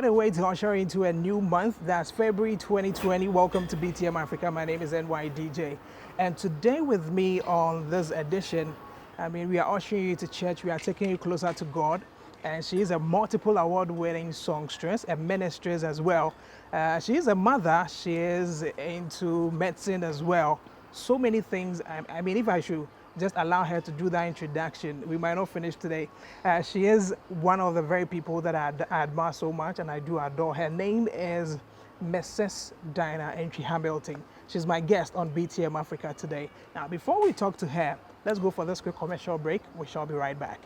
right away to usher into a new month. That's February 2020. Welcome to BTM Africa. My name is NYDJ. And today with me on this edition, we are ushering you to church. We are taking you closer to God. And she is a multiple award-winning songstress, a ministress as well. She is a mother. She is into medicine as well. So many things. If I should just allow her to do that introduction, we might not finish today. She is one of the very people that I admire so much and I do adore. Her name is Mrs. Diana Antwi Hamilton. She's my guest on BTM Africa today. Now, before we talk to her, let's go for this quick commercial break. We shall be right back.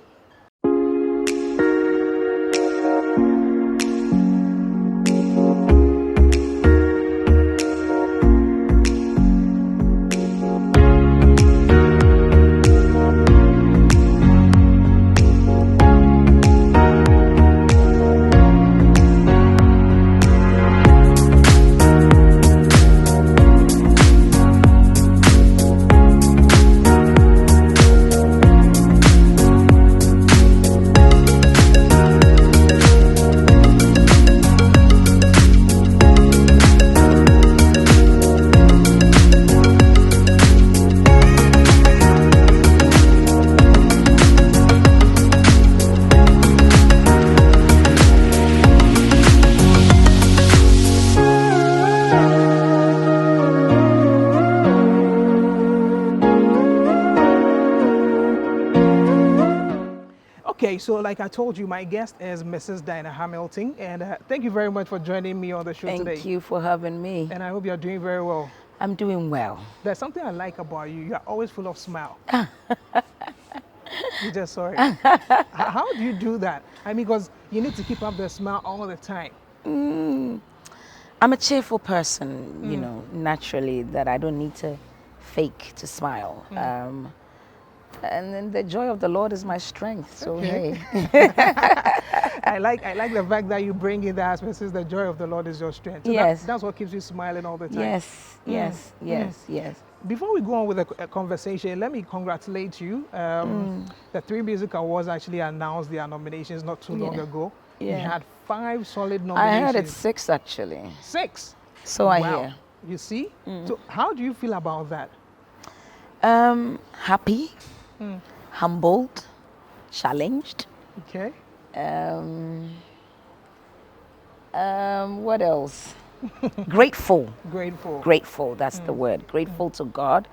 Okay, so like I told you, my guest is Mrs. Diana Hamilton, and thank you very much for joining me on the show today. Thank you for having me. And I hope you're doing very well. I'm doing well. There's something I like about you. You're always full of smile. You just sorry. How do you do that? Because you need to keep up the smile all the time. I'm a cheerful person, you know, naturally, that I don't need to fake to smile. And then the joy of the Lord is my strength. So Okay. hey. I like the fact that you bring in the aspect since the joy of the Lord is your strength. So Yes. that's what keeps you smiling all the time. Yes. Before we go on with the conversation, let me congratulate you. The 3 Music Awards actually announced their nominations not too long ago. You Yeah. had 5 solid I nominations. heard it's 6 actually. 6. So I Wow. hear. You see? So how do you feel about that? Happy, humbled, challenged. Okay. What else? Grateful. Grateful. Grateful, that's the word. Grateful to God,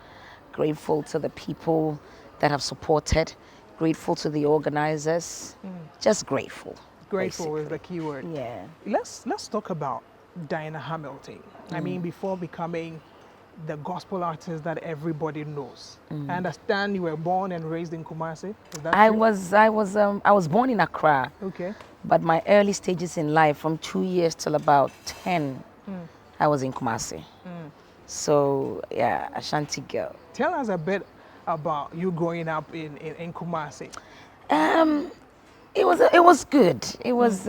grateful to the people that have supported, grateful to the organizers, just grateful. Grateful is basically. the key word. Yeah. Let's talk about Diana Hamilton. Before becoming the gospel artist that everybody knows. I understand you were born and raised in Kumasi. Is that I true? was born in Accra, Okay. but my early stages in life, from 2 years till about 10, I was in Kumasi. So yeah, Ashanti girl. Tell us a bit about you growing up in Kumasi. It was good. It was.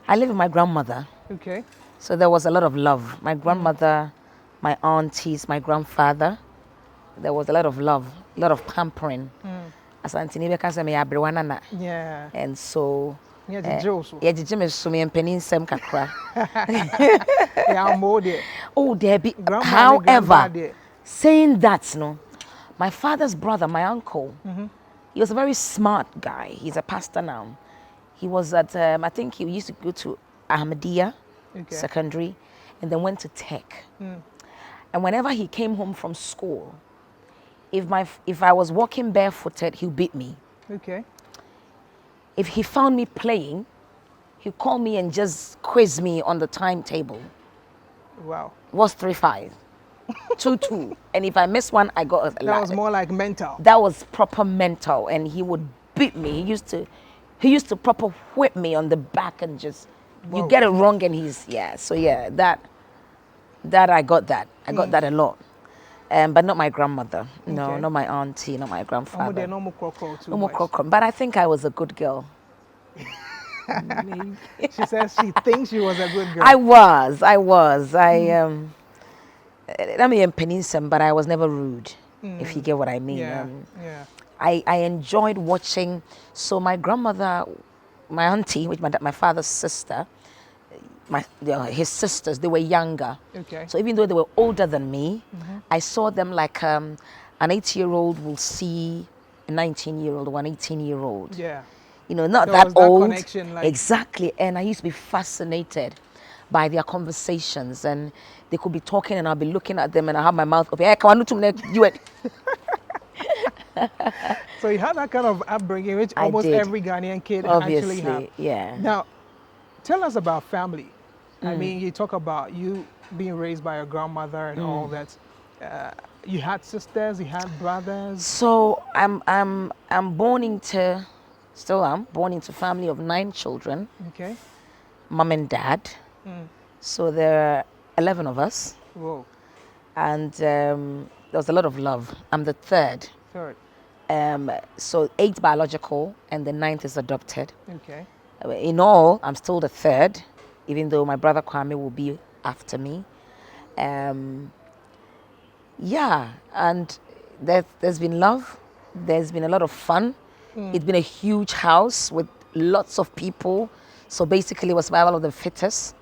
I lived with my grandmother, Okay. so there was a lot of love. My grandmother, my aunties, my grandfather. There was a lot of love, a lot of pampering. Asante ni beka se me abrewa nana. Yeah. And so. Yeah, the Josu. Yeah, the me so me empeni nsem kakra. Yeah, I'm more there. Oh, there be. Grandma, However, grandpa there. saying that, no, my father's brother, my uncle, he was a very smart guy. He's a pastor now. He was at, I think he used to go to Ahmadiyya Okay. Secondary and then went to Tech. And whenever he came home from school, if I was walking barefooted, he'll beat me. Okay. If he found me playing, he'd call me and just quiz me on the timetable. Wow. What's 3-5? 2-2. And if I miss one, I got a That was more like mental. That was proper mental, and he would beat me. He used to proper whip me on the back and just, Whoa. you get it wrong and he's, yeah. So yeah, that I got that. I got that a lot. But not my grandmother. No, Okay. not my auntie, not my Oh, grandfather. they're no more crocodile too No more much. crocodile. But I think I was a good girl. She says she thinks she was a good girl. I was. I mean, peninsula, but I was never rude, if you get what I mean. Yeah. Yeah. I enjoyed watching. So my grandmother, my auntie, which my father's sister, his sisters, they were younger. Okay. So even though they were older than me, I saw them like an 8-year-old will see a 19-year-old or an 18-year-old. Yeah. You know, not There that was that old. connection, like- Exactly. And I used to be fascinated by their conversations, and they could be talking and I'll be looking at them and I have my mouth open. Hey, come on, you. So you had that kind of upbringing, which I almost did. every Ghanaian kid actually Obviously, have. yeah. Now, tell us about family. I mean, you talk about you being raised by your grandmother and all that. You had sisters, you had brothers. So I'm born into family of 9 children, Okay. mom and dad. So there are 11 of us, Whoa. and there was a lot of love. I'm the third. Third. So 8 biological, and the 9th is adopted. Okay. In all, I'm still the third, even though my brother Kwame will be after me. Yeah, and there's been love. There's been a lot of fun. It's been a huge house with lots of people. So basically, it was survival of the fittest.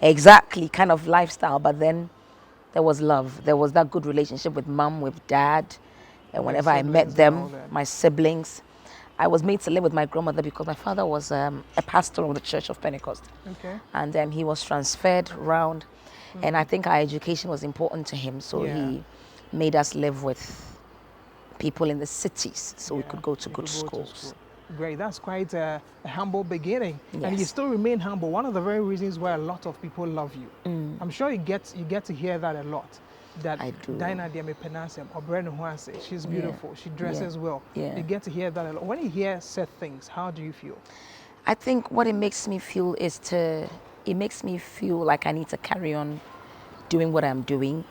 Exactly, kind of lifestyle. But then there was love. There was that good relationship with mom, with dad. And whenever I met them, my siblings, I was made to live with my grandmother because my father was a pastor of the Church of Pentecost. Okay. And he was transferred around. And I think our education was important to him. So he made us live with people in the cities so we could go to good schools. Great. That's quite a humble beginning. Yes. And you still remain humble. One of the very reasons why a lot of people love you. I'm sure you get to hear that a lot. That I do. Diana Antwi Hamilton or Brennan Huase, she's beautiful. She dresses well. Yeah. You get to hear that a lot. When you hear said things, how do you feel? I think what it makes me feel is it makes me feel like I need to carry on doing what I'm doing,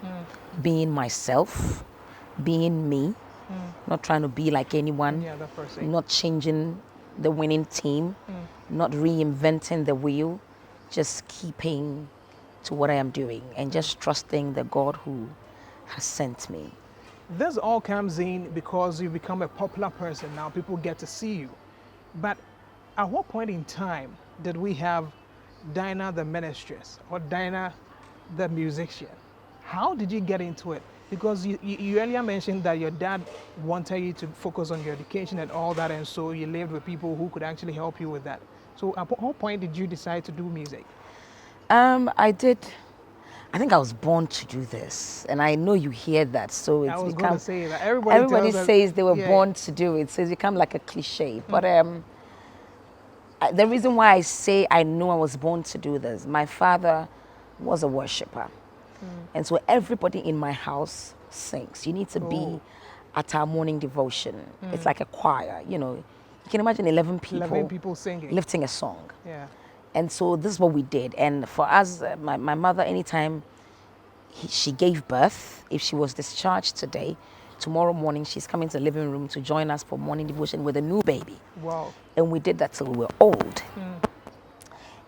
being myself, being me, not trying to be like anyone, not changing the winning team, not reinventing the wheel, just keeping to what I am doing and just trusting the God who has sent me. This all comes in because you become a popular person now. People get to see you. But at what point in time did we have Diana the ministress or Diana the musician? How did you get into it? Because you earlier mentioned that your dad wanted you to focus on your education and all that, and so you lived with people who could actually help you with that. So at what point did you decide to do music? I think I was born to do this, and I know you hear that. So it's I was become, going to say that everybody says they were born to do it, so it's become like a cliche. But the reason why I say I know I was born to do this, my father was a worshiper, and so everybody in my house sings. You need to be at our morning devotion. It's like a choir, you know. You can imagine 11 people singing, lifting a song. Yeah. And so this is what we did. And for us, my mother, anytime she gave birth, if she was discharged today, tomorrow morning she's coming to the living room to join us for morning devotion with a new baby. Wow. And we did that till we were old.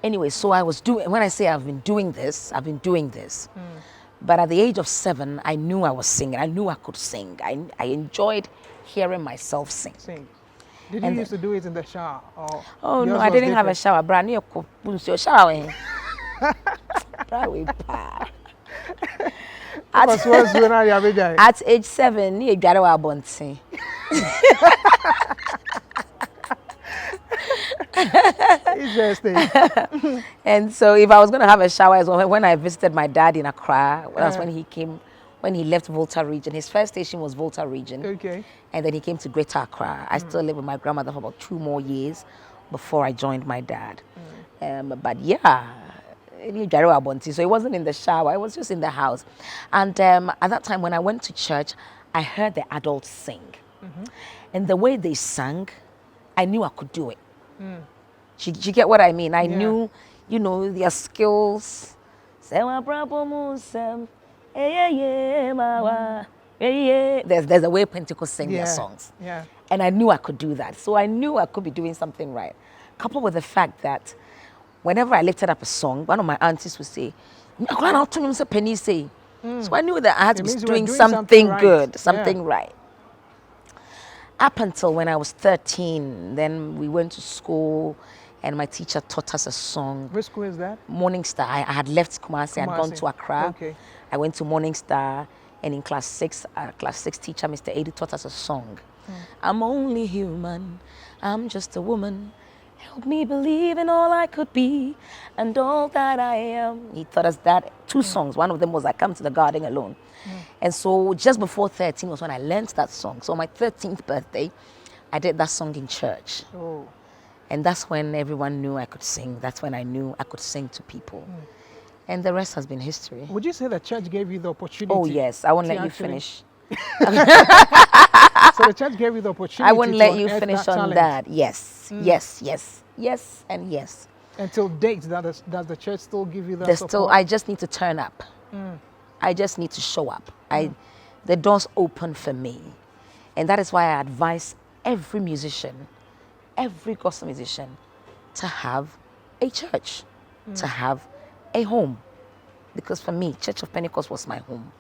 Anyway, so when I say I've been doing this, But at the age of 7, I knew I was singing. I knew I could sing. I enjoyed hearing myself sing. Did you used to do it in the shower? Oh no, I didn't have a shower. Brand new shower. At age 7, you got a bonty. Interesting. And so if I was going to have a shower as well, when I visited my dad in Accra, that's when he came, when he left Volta region. His first station was Volta region. Okay. And then he came to Greater Accra. I still lived with my grandmother for about 2 more years before I joined my dad. But yeah, so it wasn't in the shower, I was just in the house. And at that time when I went to church, I heard the adults sing. And the way they sang, I knew I could do it. Do you get what I mean? I knew, you know, their skills. There's a way Pentecost sing their songs. And I knew I could do that. So I knew I could be doing something right. Coupled with the fact that whenever I lifted up a song, one of my aunties would say, so I knew that I had to be doing something good, something right. Up until when I was 13, then we went to school and my teacher taught us a song. Which school is that? Morning Star. I had left Kumasi and gone to Accra. Okay. I went to Morning Star, and in class 6 teacher, Mr. Adi, taught us a song. I'm only human, I'm just a woman. Help me believe in all I could be and all that I am. He taught us that 2 songs. One of them was I Come to the Garden Alone. And so just before 13 was when I learned that song. So on my 13th birthday, I did that song in church. Oh. And that's when everyone knew I could sing. That's when I knew I could sing to people. And the rest has been history. Would you say the church gave you the opportunity? Oh, yes. I won't let you finish. So the church gave you the opportunity. I won't let you finish that on talent. that. Yes, yes, yes, yes, and yes. Until date, does the church still give you that support? I just need to turn up. I just need to show up. The door's open for me. And that is why I advise every musician, every gospel musician, to have a church, to have a home. Because for me, Church of Pentecost was my home.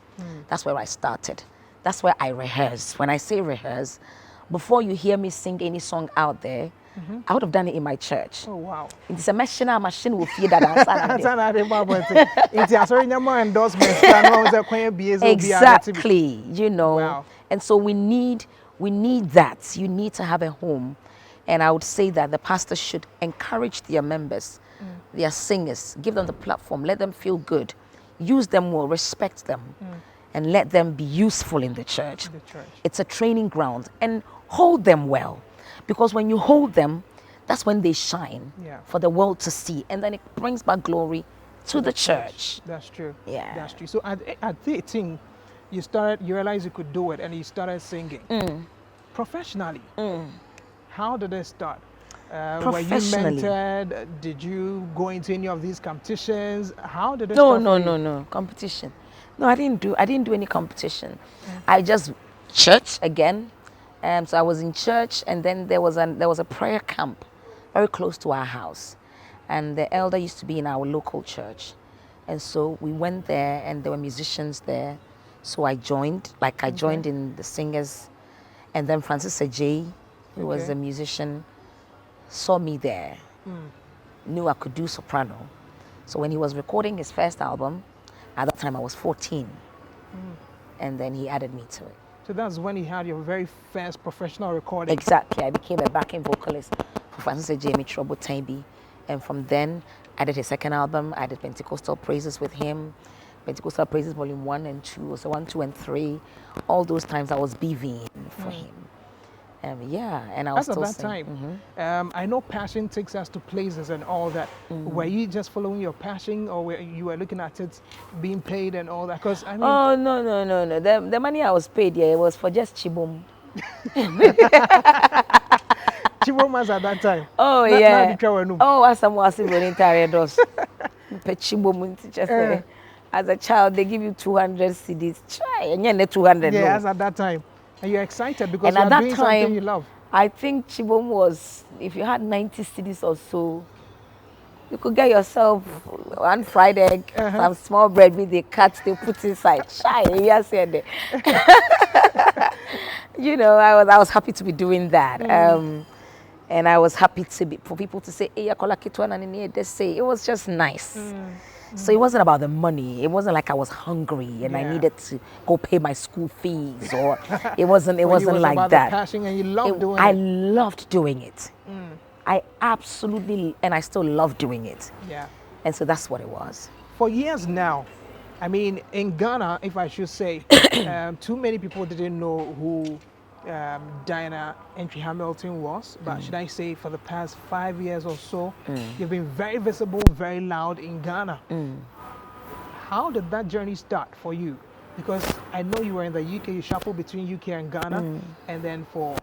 That's where I started. That's where I rehearse. When I say rehearse, before you hear me sing any song out there, I would have done it in my church. Oh, wow. It's a machine will feed that Exactly, you know. Wow. And so we need that. You need to have a home. And I would say that the pastors should encourage their members, their singers, give them the platform, let them feel good, use them well, respect them, and let them be useful in the church. It's a training ground, and hold them well. Because when you hold them, that's when they shine for the world to see. And then it brings back glory to the church. That's true. Yeah. That's true. So at 13, you realized you could do it, and you started singing. Professionally. How did it start? Were you mentored? Did you go into any of these competitions? How did it start? No. Competition. No, I didn't do any competition. I just church again. So I was in church, and then there was a prayer camp very close to our house. And the elder used to be in our local church. And so we went there, and there were musicians there. So I joined, I joined in the singers. And then Francis Ajay, who was a musician, saw me there, knew I could do soprano. So when he was recording his first album, at that time I was 14, and then he added me to it. So that's when he had your very first professional recording. Exactly, I became a backing vocalist for Francis Ajay Trouble Timby, and from then I did his second album. I did Pentecostal Praises with him, Pentecostal Praises Volume 1 and 2, so 1, 2, and 3. All those times I was BVing for him. And I was That's still at that time. I know passion takes us to places and all that. Were you just following your passion, or were you looking at it being paid and all that? Because I mean, oh no. The money I was paid, it was for just chibum. Chibomas at that time. Oh yeah. Oh, as I'm watching voluntary dos. Chibum. As a child, they give you 200 CDs. Try and you're 200. Yes, at that time. And you're excited because you're doing something you love. I think Chibom was, if you had 90 CDs or so, you could get yourself one fried egg, some small bread with the cut they put inside. Yes, you know, I was happy to be doing that. And I was happy for people to say, hey, they say it was just nice. So it wasn't about the money. It wasn't like I was hungry and I needed to go pay my school fees, or it wasn't like about that. The passion, and you loved doing I loved doing it. I absolutely, and I still love doing it. Yeah. And so that's what it was. For years now, I mean, in Ghana, if I should say, too many people didn't know who Diana Antwi Hamilton was, but should I say for the past 5 years or so, you've been very visible, very loud in Ghana. How did that journey start for you? Because I know you were in the UK, you shuffled between UK and Ghana, and then for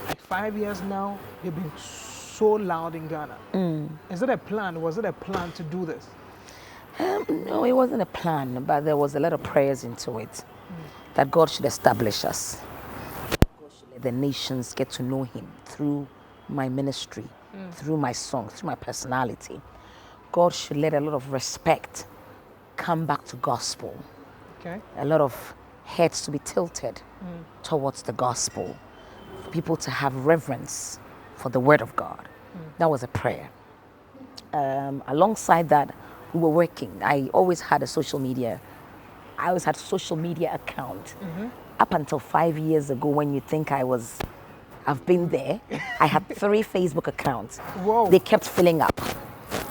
like 5 years now, you've been so loud in Ghana. Is it a plan? Was it a plan to do this? No, it wasn't a plan, but there was a lot of prayers into it, that God should establish us. The nations get to know him through my ministry, through my songs, through my personality. God should let a lot of respect come back to gospel. Okay. A lot of heads to be tilted towards the gospel. For people to have reverence for the word of God. That was a prayer. Alongside that, we were working. I always had a social media. I always had a social media account. Up until 5 years ago, when you think I've been there, I had 3 Facebook accounts. Whoa. They kept filling up.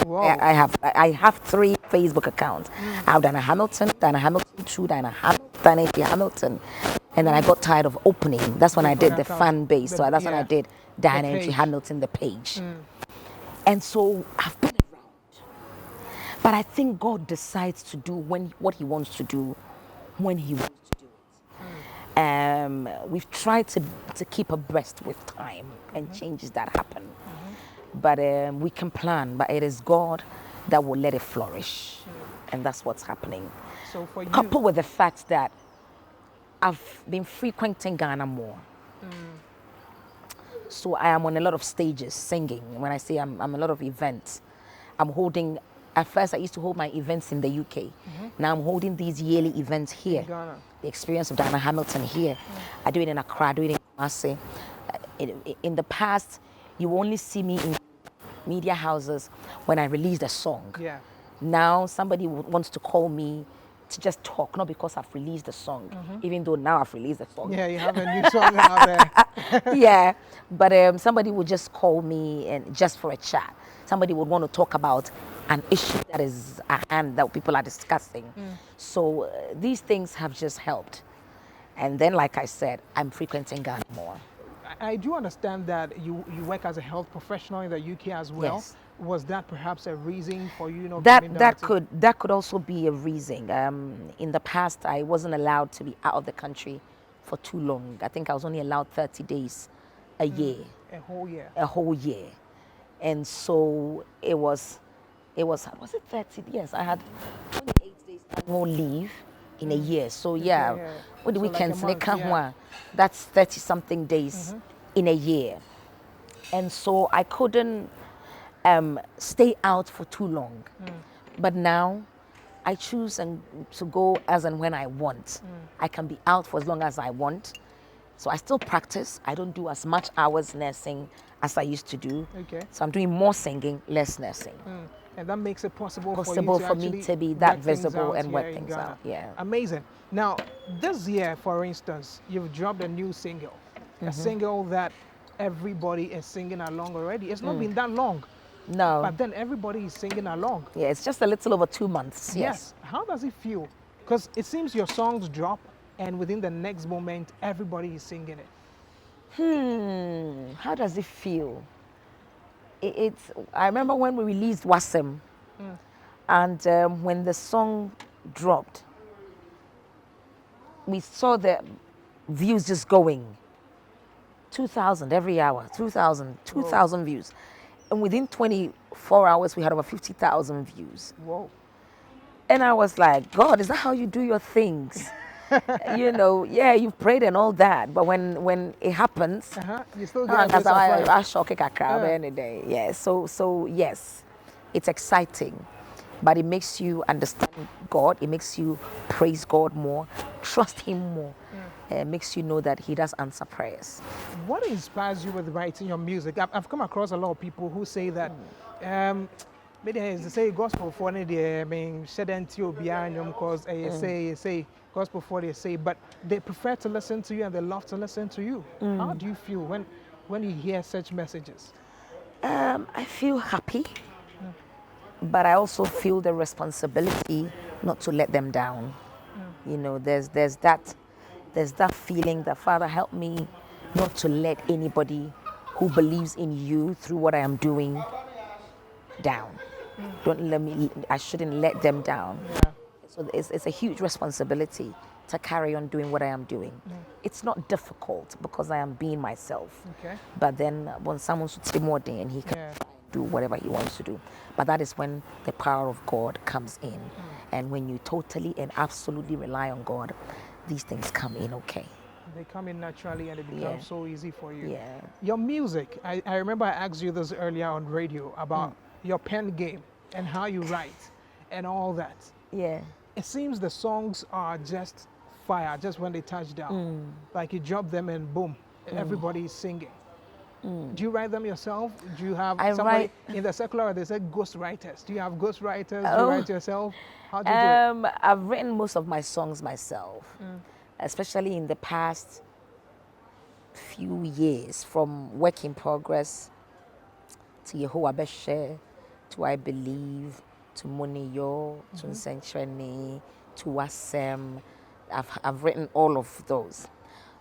Whoa. I have 3 Facebook accounts. I have Diana Hamilton, Diana Hamilton 2, Diana Antwi Hamilton. And then I got tired of opening. That's when I did the fan base. So that's when I did Diana Antwi Hamilton, the page. And so I've been around. But I think God decides to do what he wants to do when he wants to do it. We've tried to keep abreast with time and changes that happen. But we can plan, but it is God that will let it flourish. And that's what's happening. So for you, coupled with the fact that I've been frequenting Ghana more. So I am on a lot of stages singing. When I say I'm a lot of events, I'm holding. At first, I used to hold my events in the UK. Now I'm holding these yearly events here. Ghana. The experience of Diana Hamilton here. I do it in Accra, I do it in Kumasi. In the past, you only see me in media houses when I released a song. Yeah. Now somebody wants to call me to just talk, not because I've released a song, even though now I've released a song. Yeah, you have a new song out there. Yeah, but somebody would just call me and just for a chat. Somebody would want to talk about an issue that is at hand that people are discussing. So these things have just helped. And then, like I said, I'm frequenting Ghana more. I do understand that you work as a health professional in the UK as well. Yes. Was that perhaps a reason for you not coming That down to- could also be a reason. In the past, I wasn't allowed to be out of the country for too long. I think I was only allowed 30 days a year. a whole year? A whole year. And so it was it 30? Yes, I had 28 days annual leave in a year. So yeah, yeah. with the So like a weekends, month, yeah. that's 30 something days in a year. And so I couldn't stay out for too long. But now I choose to go as and when I want. I can be out for as long as I want. So I still practice. I don't do as much hours nursing as I used to do. Okay. So I'm doing more singing, less nursing. And that makes it possible for Me actually to be that work things visible out and here work in things Ghana. out. Yeah. Amazing. Now, this year, for instance, you've dropped a new single, a single that everybody is singing along already. It's not been that long, No. but then everybody is singing along. Yeah, it's just a little over 2 months. Yes. How does it feel? Because it seems your songs drop, and within the next moment, everybody is singing it. How does it feel? I remember when we released Wasem, and when the song dropped, we saw the views just going. 2,000 every hour, 2,000 views. And within 24 hours, we had over 50,000 views. Whoa. And I was like, God, is that how you do your things? Yeah, you've prayed and all that, but when it happens, You still get a bit of I shock a crowd any day. Yeah, so yes, it's exciting, but it makes you understand God. It makes you praise God more, trust Him more. It makes you know that He does answer prayers. What inspires you with writing your music? I've come across a lot of people who say that maybe they say gospel for the I mean shouldn't you be because say gospel for they say, but they prefer to listen to you and they love to listen to you. How do you feel when you hear such messages? I feel happy, but I also feel the responsibility not to let them down. There's that feeling that, Father, help me not to let anybody who believes in you through what I am doing down. I shouldn't let them down. Yeah. So it's a huge responsibility to carry on doing what I am doing. It's not difficult because I am being myself. Okay. But then when someone should say more day and he can do whatever he wants to do. But that is when the power of God comes in. And when you totally and absolutely rely on God, these things come in okay. They come in naturally and it becomes so easy for you. Yeah. Your music, I remember I asked you this earlier on radio about your pen game and how you write and all that. Yeah. It seems the songs are just fire, just when they touch down. Like you drop them and boom, everybody is singing. Do you write them yourself? Do you have I somebody write. in the secular? They say ghost writers. Do you have ghost writers? Do you Oh, write yourself? How do you do it? I've written most of my songs myself, especially in the past few years, from Work in Progress to Yehovah Beshe, to I Believe, to Moniyo, to Nsenchene, to Wasem. I've written all of those.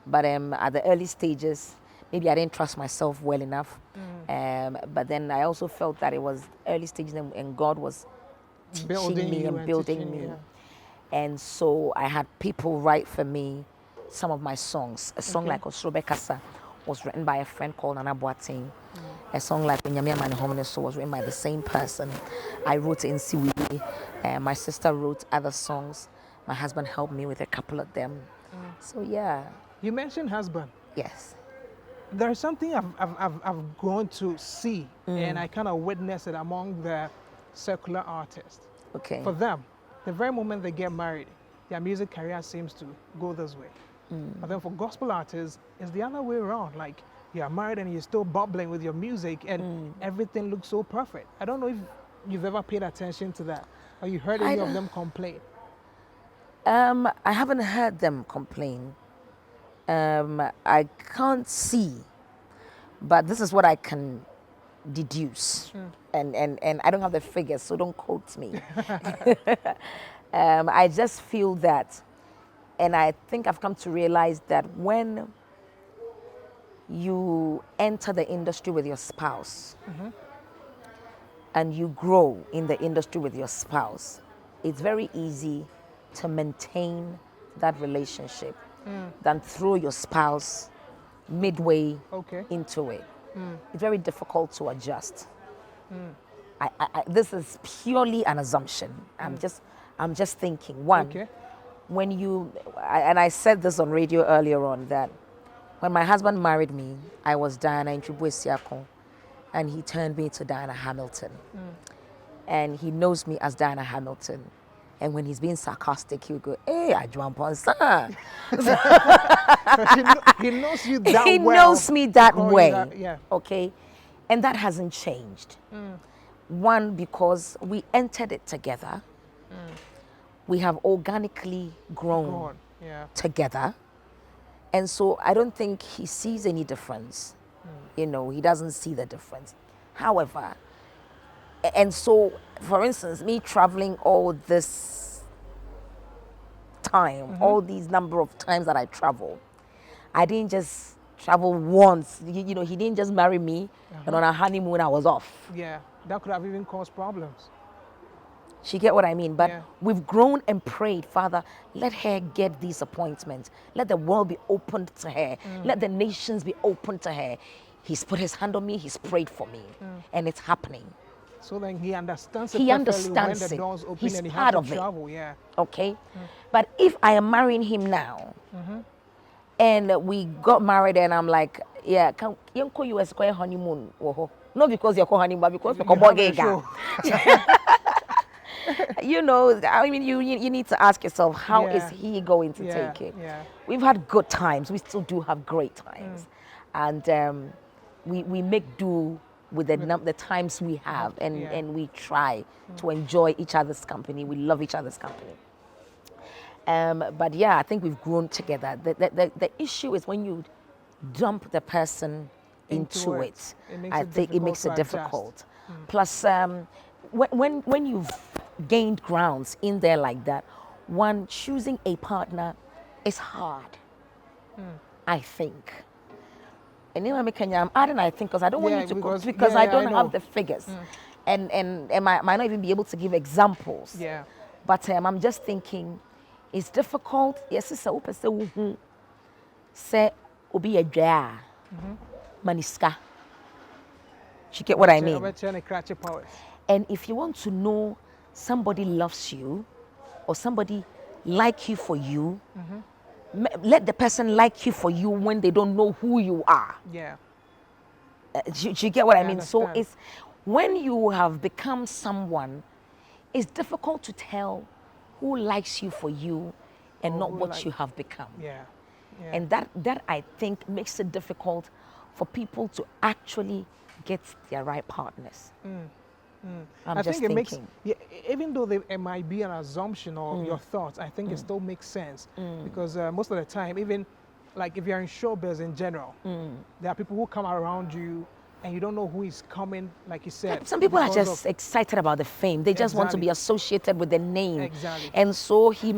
But at the early stages, maybe I didn't trust myself well enough. But then I also felt that it was early stages and God was teaching Building me you and and building teaching me. you, yeah. And so I had people write for me some of my songs. A song like Osrobe Kasa was written by a friend called Nana Boateng. A song like Unyamia Mani Homeneso was written by the same person. I wrote in Siwi. My sister wrote other songs. My husband helped me with a couple of them. So yeah, You mentioned husband. yes. There's something I've grown to see, and I kind of witness it among the secular artists. Okay. For them, the very moment they get married, their music career seems to go this way. But then for gospel artists, it's the other way around. Like, you are married and you're still bubbling with your music, and everything looks so perfect. I don't know if you've ever paid attention to that, or you heard any of them complain. I haven't heard them complain. I can't see, but this is what I can deduce. And I don't have the figures, so don't quote me. I just feel that, and I think I've come to realize that when you enter the industry with your spouse and you grow in the industry with your spouse, it's very easy to maintain that relationship than throw your spouse midway Okay. into it. It's very difficult to adjust. This is purely an assumption. I'm just thinking. One, Okay. when you, and I said this on radio earlier on, that when my husband married me, I was Diana Antwi Hamilton, and he turned me to Diana Hamilton. And he knows me as Diana Hamilton. And when he's being sarcastic, he'll go, "Hey, I jump on son." He knows you that He well. knows me that call you way. that, yeah. Okay. And that hasn't changed. One, because we entered it together. We have organically grown God. Yeah. together. And so I don't think he sees any difference. You know, he doesn't see the difference. However, and so, for instance, me traveling all this time, all these number of times that I travel, I didn't just travel once. You know, he didn't just marry me and on a honeymoon I was off. Yeah. That could have even caused problems. You get what I mean? But Yeah. we've grown and prayed, Father, let her get these appointments. Let the world be opened to her. Let the nations be open to her. He's put his hand on me, he's prayed for me, and it's happening. So then he understands it He perfectly understands when the it. doors open He's and he part has of to it. travel. Yeah. Okay? But if I am marrying him now, and we got married and I'm like, yeah, can you go US go honeymoon? Not because you're honeymoon, but because you're You have a gay guy. show. You know, I mean, you need to ask yourself, how is Yeah. he going to Yeah, take it? yeah. We've had good times. We still do have great times. And we make do with the times we have, and, Yeah. and we try to enjoy each other's company. We love each other's company. But yeah, I think we've grown together. The issue is when you dump the person into it. It makes I it think it difficult makes to it adjust. difficult. Plus, when you've gained grounds in there like that, one, choosing a partner is hard. I think. And then I'm adding I think because I don't want Yeah, you to because- because yeah, I yeah, don't I know. have the figures, and might not even be able to give examples. Yeah. But I'm just thinking, it's difficult. Yes, it's a say obi a maniska. You get what I mean? And if you want to know somebody loves you or somebody like you for you, let the person like you for you when they don't know who you are. Yeah. Do you get what I mean? So understand. it's when you have become someone, it's difficult to tell who likes you for you and Or not who what like- you have become. Yeah. Yeah. And that I think makes it difficult for people to actually get their right partners. I'm I just think it makes, thinking. yeah, even though it might be an assumption or your thoughts, I think it still makes sense because most of the time, even like if you're in showbiz in general, there are people who come around you and you don't know who is coming, like you said. Some people are because just excited about the fame. They just want to be Exactly. associated with the name. Exactly. And so she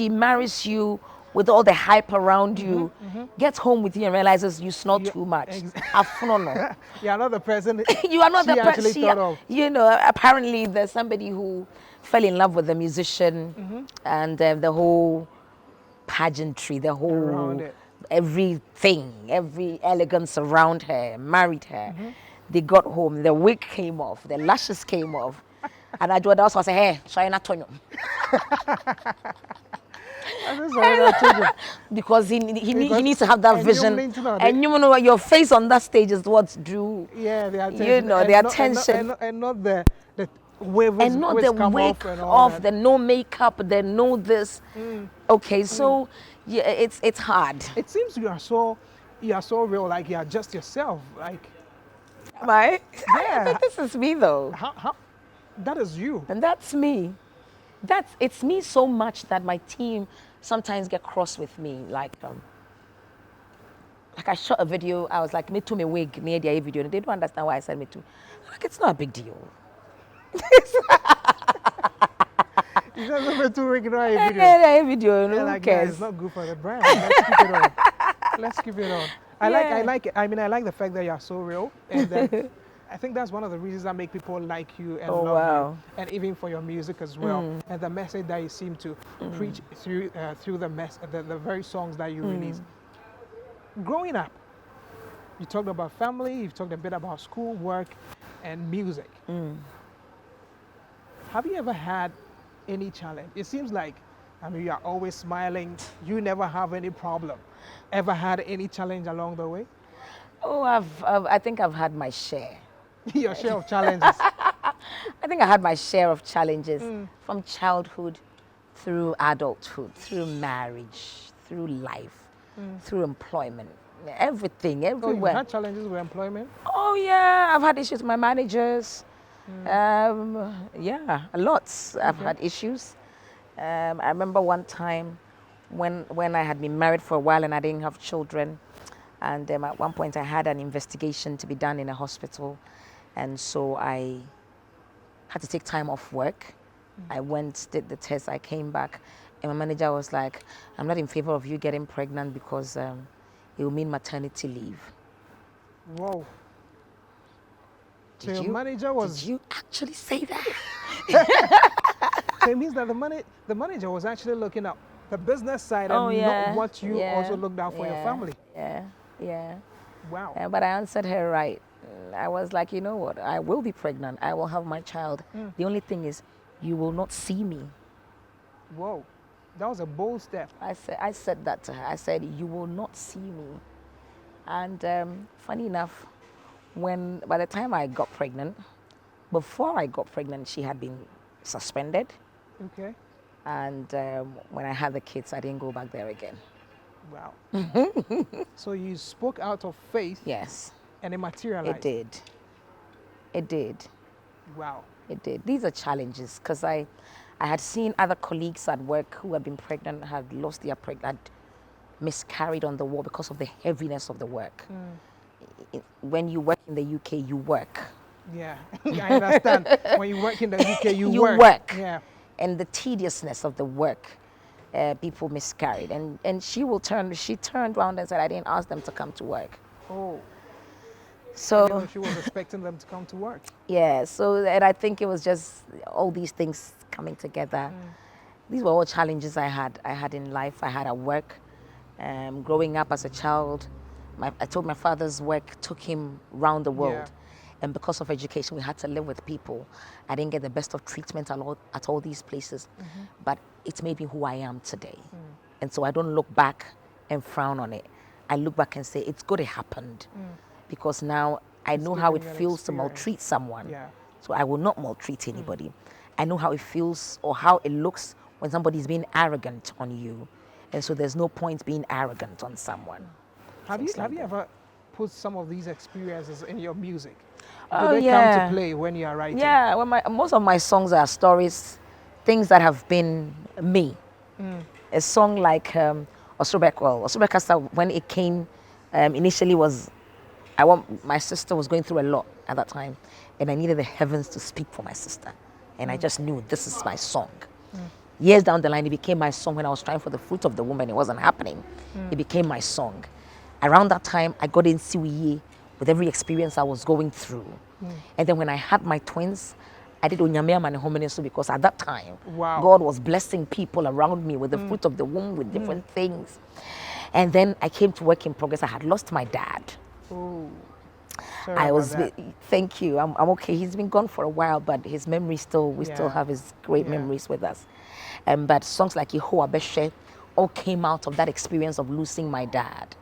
marries you with all the hype around you, gets home with you and realizes you snore You- too much. ex- Afunono. You're not the person You are not she the actually person. thought of. You know, apparently there's somebody who fell in love with the musician and the whole pageantry, the Around whole it. everything, every elegance around her, married her. They got home, the wig came off, the lashes came off. And I was say, hey, China Tonyo. Because he needs to have that vision. And you know your face on that stage is what drew the attention. you know, the attention. And not the waves, And not the come wake off and all that. the no makeup, the no this. Okay, so yeah, it's hard. It seems you are so real, like you are just yourself. Like, Right? I Yeah. think this is me though. how that is you. And that's me. It's me so much that my team sometimes get cross with me. Like I shot a video, I was like, me too, me wig near the video, and they don't understand why I said me too. Like, it's not a big deal. You just remember to ignore a video. Yeah, video, Yeah, who like, cares? it's not good for the brand. Let's keep it on. Let's keep it on. I Yeah. like it. I mean, I like the fact that you're so real, and then I think that's one of the reasons that make people like you and Oh, love wow. you, and even for your music as well, and the message that you seem to preach through the very songs that you release. Growing up, you talked about family, you've talked a bit about school, work, and music. Have you ever had any challenge? It seems like, I mean, you are always smiling. You never have any problem. Ever had any challenge along the way? Oh, I think I've had my share. Your share of challenges. I think I had my share of challenges from childhood through adulthood, through marriage, through life, through employment, everything, Oh, you everywhere. had challenges with employment? Oh yeah, I've had issues with my managers. Yeah, lots. I've had issues. I remember one time when I had been married for a while and I didn't have children, and at one point I had an investigation to be done in a hospital, and so I had to take time off work. I went, did the test, I came back, and my manager was like, "I'm not in favor of you getting pregnant because it will mean maternity leave." Whoa. So Did your you, manager was. Did you actually say that? So it means that the manager was actually looking at the business side Oh, and yeah, not what you yeah, also looked out for your yeah, family. Yeah. Wow. But I answered her right. I was like, you know what? I will be pregnant. I will have my child. The only thing is, you will not see me. Whoa. That was a bold step. I said that to her. I said, you will not see me. And funny enough, by the time I got pregnant, before I got pregnant, she had been suspended. Okay. And when I had the kids, I didn't go back there again. Wow. So you spoke out of faith. Yes. And it materialized. It did. It did. Wow. It did. These are challenges because I had seen other colleagues at work who had been pregnant, had lost their had miscarried on the ward because of the heaviness of the work. When you work in the UK, you work. Yeah, I understand. When you work in the UK, you You work. work. Yeah. And the tediousness of the work, people miscarried. And she turned around and said, I didn't ask them to come to work. Oh. So She was expecting them to come to work. yeah, and I think it was just all these things coming together. These were all challenges I had in life. I had at work. Growing up as a child, I told my father's work took him round the world. Yeah. And because of education, we had to live with people. I didn't get the best of treatment at all these places, but it's made me who I am today. And so I don't look back and frown on it. I look back and say, it's good it happened. Because now I know how it giving you an feels to experience. maltreat someone. Yeah. So I will not maltreat anybody. I know how it feels or how it looks when somebody's being arrogant on you. And so there's no point being arrogant on someone. Have you Things like that. ever put some of these experiences in your music? Oh, Do they come yeah. to play when you are writing? Yeah, well, most of my songs are stories, things that have been me. A song like Osobekasa, when it came, initially was, my sister was going through a lot at that time, and I needed the heavens to speak for my sister. And I just knew this is my song. Years down the line, it became my song when I was trying for the fruit of the womb. It wasn't happening. It became my song. Around that time, I got in Siwiye with every experience I was going through. And then when I had my twins, I did Onyame Mane Homeneso because at that time, Wow. God was blessing people around me with the fruit of the womb, with different things. And then I came to Work in Progress. I had lost my dad. Oh, sorry I about was, that. thank you. I'm okay. He's been gone for a while, but his memory still, we still Yeah. have his great Yeah. memories with us. But songs like Yehoah Beshe all came out of that experience of losing my dad.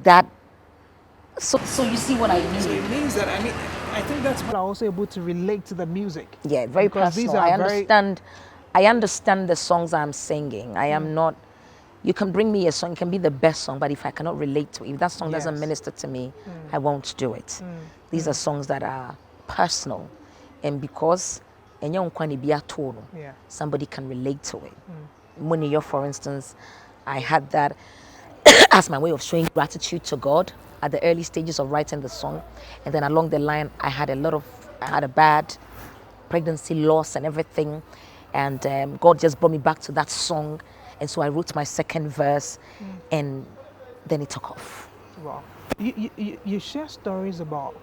That, so you see what I mean? So it means that, I think that's what I'm also able to relate to the music. Yeah, very because personal. these are I understand the songs I'm singing. I am not, you can bring me a song, it can be the best song, but if I cannot relate to it, if that song doesn't Yes. minister to me, I won't do it. These are songs that are personal. And because Yeah. somebody can relate to it. Muniyo, for instance, I had that as my way of showing gratitude to God at the early stages of writing the song. And then along the line, I had a bad pregnancy loss and everything. And God just brought me back to that song. And so I wrote my second verse and then it took off. Wow. You share stories about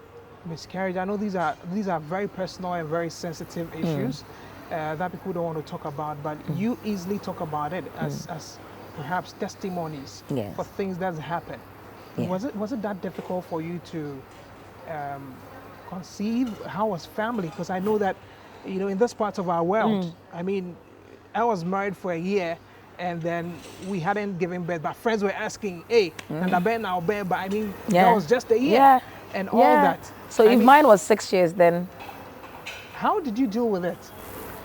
miscarriage. I know these are very personal and very sensitive issues that people don't want to talk about, but you easily talk about it as perhaps testimonies Yes. for things that happen. Yeah. Was it that difficult for you to conceive? How was family? Because I know that, in this part of our world, I was married for a year and then we hadn't given birth, but friends were asking, hey, and I bet now, but that was just a year. Yeah. And all Yeah. that. So if mine was 6 years, then How did you deal with it?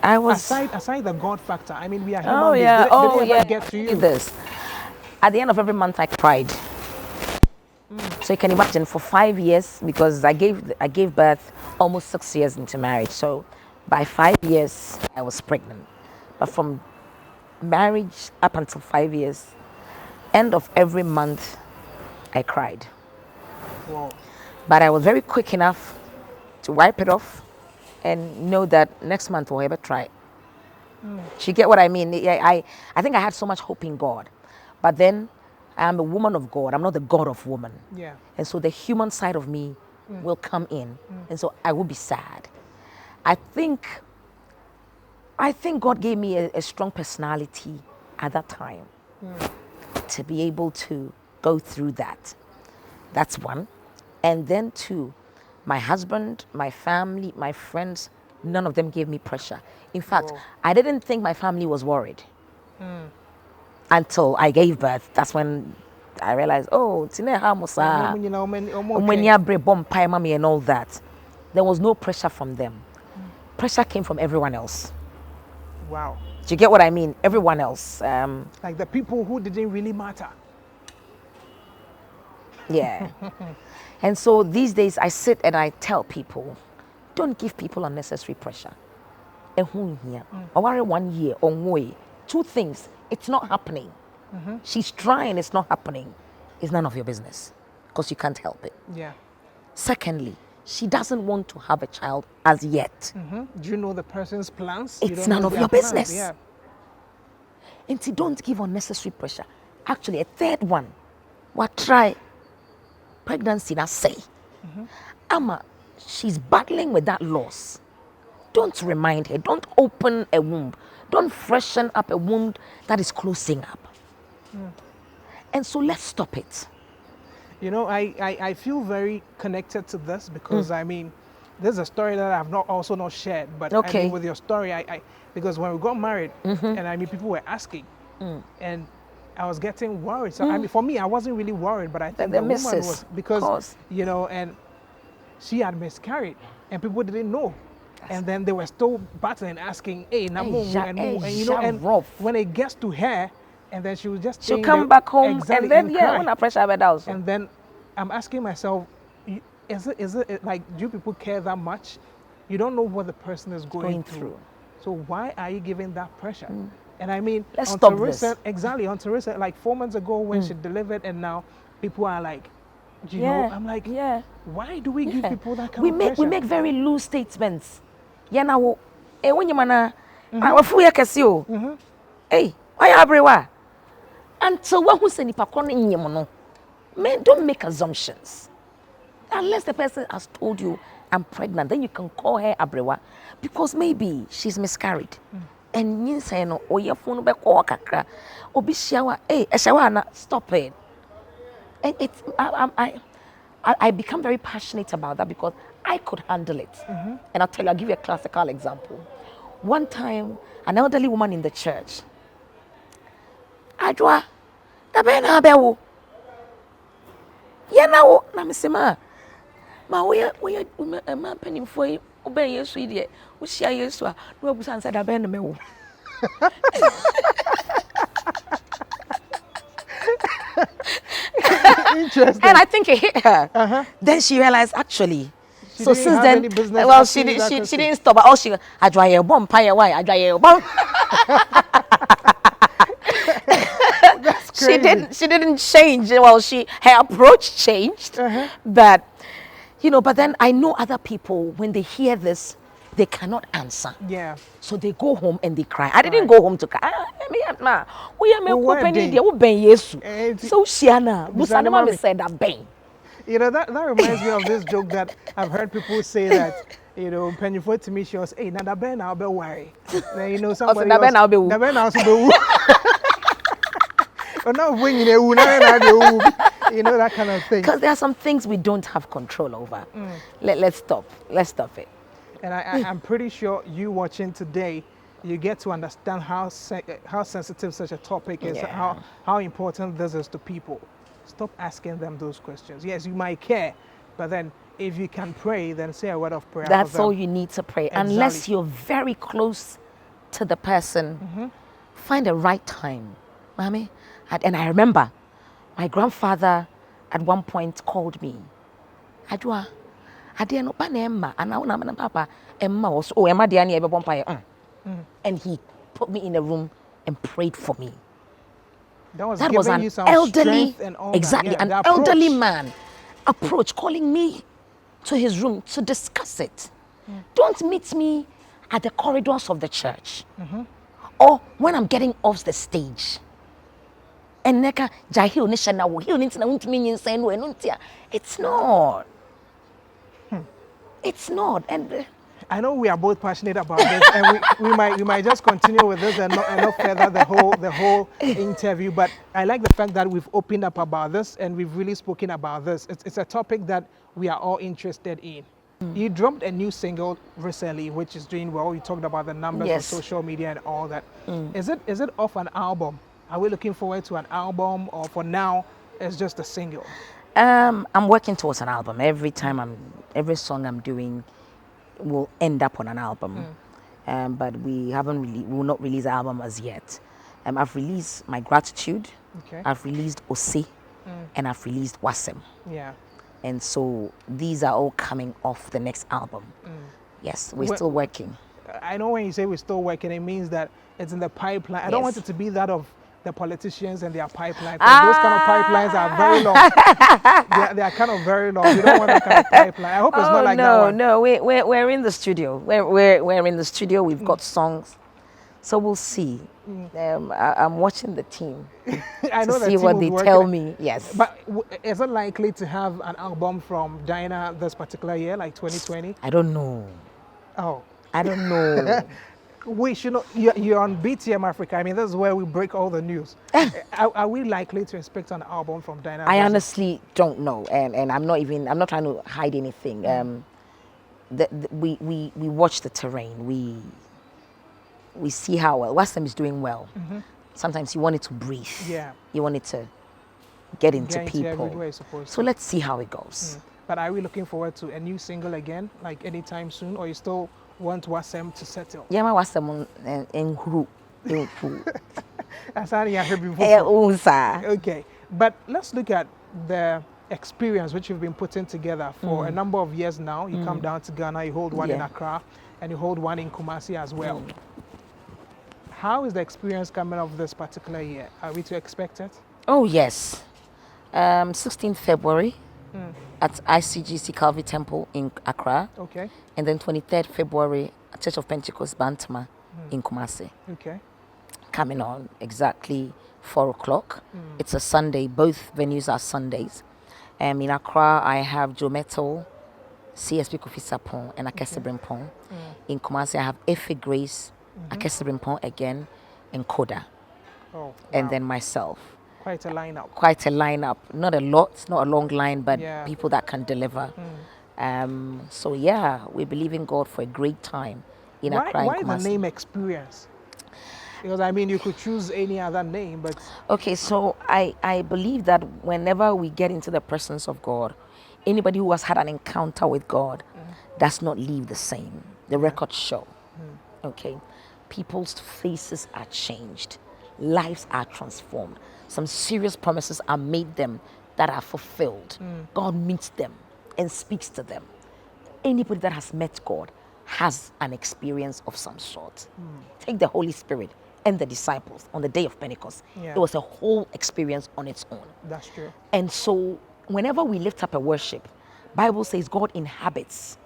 I was. Aside the God factor, we are human Oh beings. yeah. Did it ever get to you? This. At the end of every month, I cried. So you can imagine for 5 years, because I gave birth almost 6 years into marriage. So by 5 years, I was pregnant. But from marriage up until 5 years, end of every month, I cried. Wow. But I was very quick enough to wipe it off and know that next month we'll ever try. You get what I mean? I think I had so much hope in God. But then I'm a woman of God. I'm not the God of woman. Yeah. And so the human side of me will come in. And so I will be sad. I think God gave me a strong personality at that time to be able to go through that. That's one. And then two, my husband, my family, my friends, none of them gave me pressure. In fact, I didn't think my family was worried until I gave birth. That's when I realized, oh, and all that. There was no pressure from them. Pressure came from everyone else. Wow. Do you get what I mean? Everyone else. Like the people who didn't really matter. Yeah. And so these days I sit and I tell people, don't give people unnecessary pressure. Or 1 year, or way. Two things, it's not happening. She's trying, it's not happening. It's none of your business because you can't help it. Yeah. Secondly, she doesn't want to have a child as yet. Do you know the person's plans? It's You don't none know of their your plans. business. Yeah. And so don't give unnecessary pressure. Actually, a third one, what try pregnancy, I say. Ama, she's battling with that loss. Don't remind her. Don't open a womb. Don't freshen up a wound that is closing up. And so let's stop it. I feel very connected to this because there's a story that I've also not shared, but Okay. with your story, because when we got married, and people were asking, and I was getting worried. So for me, I wasn't really worried, but I think the woman was, because and she had miscarried, and people didn't know. And then they were still battling, asking, hey, and when it gets to her, and then she was just she'll come back home, exactly, and then cry. when her pressure went out. And then I'm asking myself, is it like, do people care that much? You don't know what the person is going through. So why are you giving that pressure? And I mean, let's stop this. Exactly, on Teresa, like 4 months ago when she delivered, and now people are like, you know, I'm like, why do we give people that kind of pressure? We make very loose statements. Yeah, now, when you mana, I feel like hey, why abrewa? Until what who say ni pakon in yemono. Men don't make assumptions. Unless the person has told you I'm pregnant, then you can call her abrewa, because maybe she's miscarried. And you say no, or your phone be call kakra, or be shower, hey, a shower na stop it. And it's I become very passionate about that because I could handle it. And I'll tell you, I'll give you a classical example. One time, an elderly woman in the church, Adwa, the ben abewo. Yeah, now, Namisima, we are penny for you, obey your sweetie, which she used to, no was answered a ben mewo. Interesting. And I think it hit her. Then she realized, actually, so since then, well, she didn't stop. But all I dry a bomb, pie why I dry a bomb. She didn't change. Well, her approach changed. But you know, but then I know other people, when they hear this, they cannot answer. Yeah. So they go home and they cry. I didn't go home to cry. We are so Shiana, Busanama said that bang. You know, that reminds me of this joke that I've heard people say that, you know, penny for to me, she was, hey, now Ben, I'll be worried. Then, you know, somebody else, I'll be or now when you know, that kind of thing. Because there are some things we don't have control over. Let's stop it. And I'm pretty sure you watching today, you get to understand how sensitive such a topic is, how important this is to people. Stop asking them those questions. Yes, you might care, but then if you can pray, then say a word of prayer. That's all you need to pray. Exactly. Unless you're very close to the person, find the right time. Mommy, and I remember my grandfather at one point called me. Adwa, Adia no Emma, and now I'm Papa. Emma was Emma Diana Bompire. And he put me in a room and prayed for me. That was an elderly, and all exactly, an elderly man approach, calling me to his room to discuss it. Don't meet me at the corridors of the church or when I'm getting off the stage. And neka jahil nishana wo hil nintina untimi nyinsa enu enuntia. It's not. It's not. And I know we are both passionate about this, and we might just continue with this and not further the whole interview. But I like the fact that we've opened up about this and we've really spoken about this. It's a topic that we are all interested in. You dropped a new single recently, which is doing well. You talked about the numbers on social media and all that. Is it off an album? Are we looking forward to an album, or for now it's just a single? I'm working towards an album. Every song I'm doing will end up on an album, but we will not release an album as yet. I've released My Gratitude, I've released Ose, and I've released Wasem. Yeah. And so these are all coming off the next album. Yes, we're still working. I know when you say we're still working, it means that it's in the pipeline. I don't want it to be that of the politicians and their pipeline. Those kind of pipelines are very long. they are kind of very long. You don't want that kind of pipeline. I hope it's not like that one. No, we're in the studio. We're in the studio. We've got songs, so we'll see. I'm watching the team I know to see what they tell me. Yes. But is it likely to have an album from Diana this particular year, like 2020? I don't know. Oh. I don't know. We should know. You're on BTM Africa. I mean, this is where we break all the news. Are we likely to expect an album from Diana? I honestly don't know, and I'm not trying to hide anything. We watch the terrain. We see how well Wasem is doing well. Sometimes you want it to breathe. Yeah. You want it to get into people. So let's see how it goes. But are we looking forward to a new single again, like anytime soon, or you still want Wasem to settle? Yeah, my Wasem in Huru. That's how I heard before. Okay. But let's look at the experience which you've been putting together for a number of years now. You come down to Ghana, you hold one in Yeah. Accra, and you hold one in Kumasi as well. How is the experience coming of this particular year? Are we to expect it? Oh, yes. 16th February at ICGC Calvary Temple in Accra. Okay, And then 23rd February at Church of Pentecost Bantama in Kumasi. okay, Coming on exactly 4 o'clock. It's a Sunday. Both venues are Sundays. In Accra, I have Joe Metal, CSP Kofi Sapon, and Akese Brimpong. In Kumasi, I have Efe Grace, Akese Brimpong again, and Koda. oh, And wow. then myself. Quite a lineup. Quite a lineup. Not a lot, not a long line, but Yeah. people that can deliver. So yeah, we believe in God for a great time in Accra and Why the Kumasi. name Experience? Because I mean, you could choose any other name, but Okay, so I believe that whenever we get into the presence of God, anybody who has had an encounter with God does not leave the same. The records show. Okay, people's faces are changed, lives are transformed. Some serious promises are made them that are fulfilled. God meets them and speaks to them. Anybody that has met God has an experience of some sort. Take the Holy Spirit and the disciples on the day of Pentecost. Yeah. It was a whole experience on its own. that's true. And so whenever we lift up a worship, Bible says God inhabits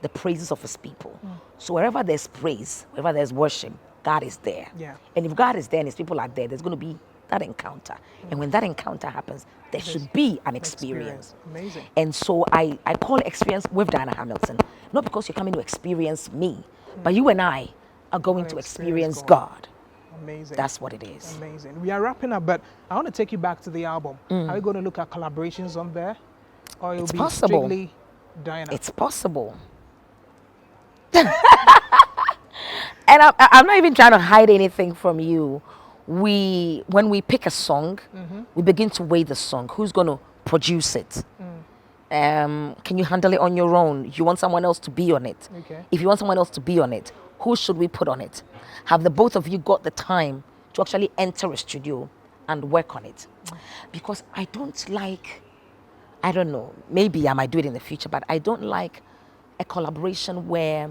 the praises of his people. So wherever there's praise, wherever there's worship, God is there. Yeah. And if God is there and his people are there, there's going to be that encounter. And when that encounter happens, there should be an experience. Amazing. And so I call it experience with Diana Hamilton. Not because you're coming to experience me, but you and I are going to experience God. Amazing. That's what it is. Amazing. We are wrapping up, but I want to take you back to the album. Are we going to look at collaborations on there? Or it'll It's be possible. strictly Diana? It's possible. And I'm not even trying to hide anything from you. When we pick a song, we begin to weigh the song. Who's going to produce it? Can you handle it on your own? You want someone else to be on it? Okay. If you want someone else to be on it, who should we put on it? Have the both of you got the time to actually enter a studio and work on it? Because I don't like, I don't know, maybe I might do it in the future, but I don't like a collaboration where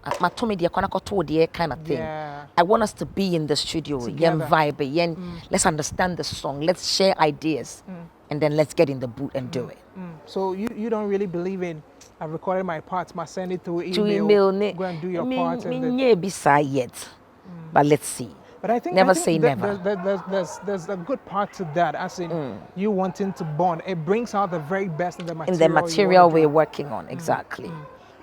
kind of thing. Yeah. I want us to be in the studio, Together. vibe, let's understand the song, let's share ideas, and then let's get in the booth and do it. So you don't really believe in, I've recorded my parts, must send it through To email, email, go and do your part. And then, yet, but let's see. but I think Never I think say never. There's a good part to that, as in you wanting to bond. It brings out the very best in the In material. the you material wanna do. we're working on, exactly.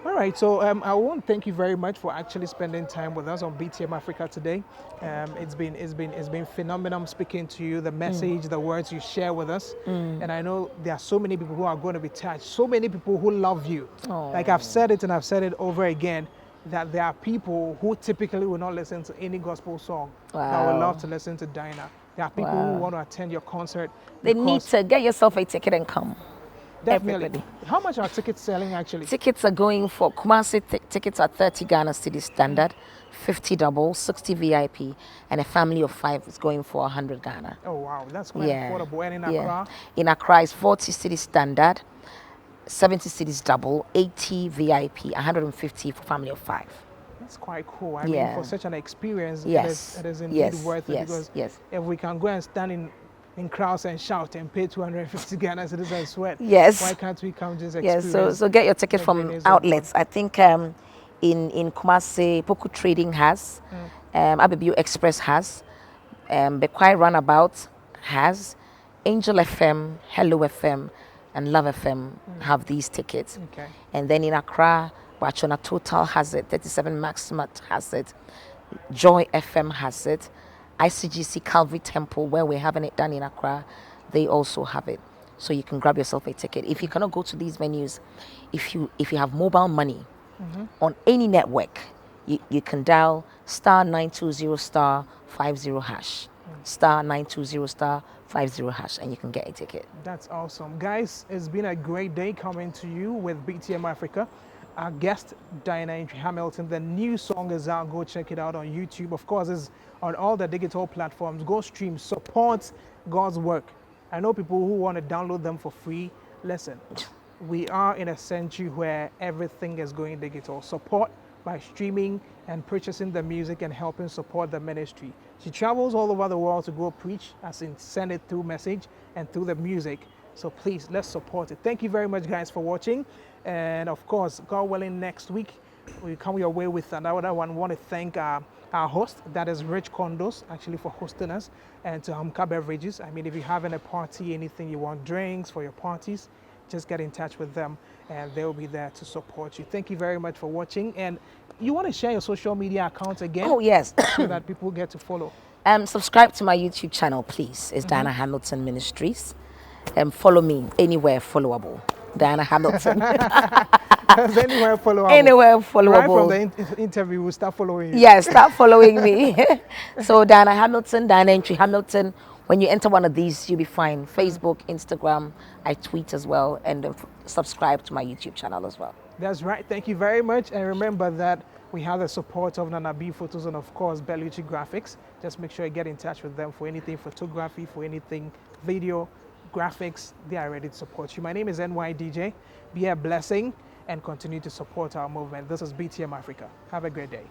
All right, so I want to thank you very much for actually spending time with us on BTM Africa today. It's been phenomenal speaking to you, the message, the words you share with us, and I know there are so many people who are going to be touched, so many people who love you. Like I've said it and I've said it over again, that there are people who typically will not listen to any gospel song that would love to listen to Diana. There are people who want to attend your concert. They need to get yourself a ticket and come. Definitely. Everybody. How much are tickets selling actually? Tickets are going for Kumasi tickets are 30 Ghana City Standard, 50 double, 60 VIP, and a family of 5 is going for 100 Ghana. Oh wow, that's quite affordable. And in Accra? In Accra is 40 City Standard, 70 cities double, 80 VIP, 150 for family of 5. That's quite cool. I mean, for such an experience, Yes. it is indeed worth it, Yes. because if we can go and stand in crowds and shout and pay 250 Ghana cedis and sweat, Yes. why can't we come just experience? Yes, so get your ticket the from goodness of outlets. I think in Kumasi, Poku Trading has, Abibu Express has, Bekwai Runabout has, Angel FM, Hello FM, and Love FM have these tickets. Okay. And then in Accra, Bachona Total has it, 37 Maximat has it, Joy FM has it, ICGC Calvary Temple, where we're having it done in Accra, they also have it. So you can grab yourself a ticket. If you cannot go to these venues, if you have mobile money on any network, you can dial *920*50#, *920*50#, and you can get a ticket. That's awesome. Guys, it's been a great day coming to you with BTM Africa. Our guest, Diana Antwi Hamilton. The new song is out. Go check it out on YouTube. Of course, it's on all the digital platforms. Go stream, support God's work. I know people who want to download them for free. Listen, we are in a century where everything is going digital. Support by streaming and purchasing the music and helping support the ministry. She travels all over the world to go preach, as in send it through message and through the music. So please, let's support it. Thank you very much, guys, for watching. And of course, God willing, next week, we come your way with another one. I want to thank our host, that is Rich Condos, actually, for hosting us, and to Hamka Beverages. I mean, if you're having a party, anything you want, drinks for your parties, just get in touch with them and they'll be there to support you. Thank you very much for watching. And you want to share your social media accounts again? Oh, yes. So that people get to follow. Subscribe to my YouTube channel, please. It's Diana Hamilton Ministries. Follow me anywhere followable. Diana Hamilton. Anywhere followable. Anywhere followable. Right from the interview, we'll start following you. Yes, start following me. So Diana Hamilton, Diana Antwi Hamilton. When you enter one of these, you'll be fine. Facebook, Instagram, I tweet as well, and subscribe to my YouTube channel as well. That's right. Thank you very much. And remember that we have the support of Nana B Photos and, of course, Bellucci Graphics. Just make sure you get in touch with them for anything photography, for anything video, graphics. They are ready to support you. My name is NYDJ. Be a blessing and continue to support our movement. This is BTM Africa. Have a great day.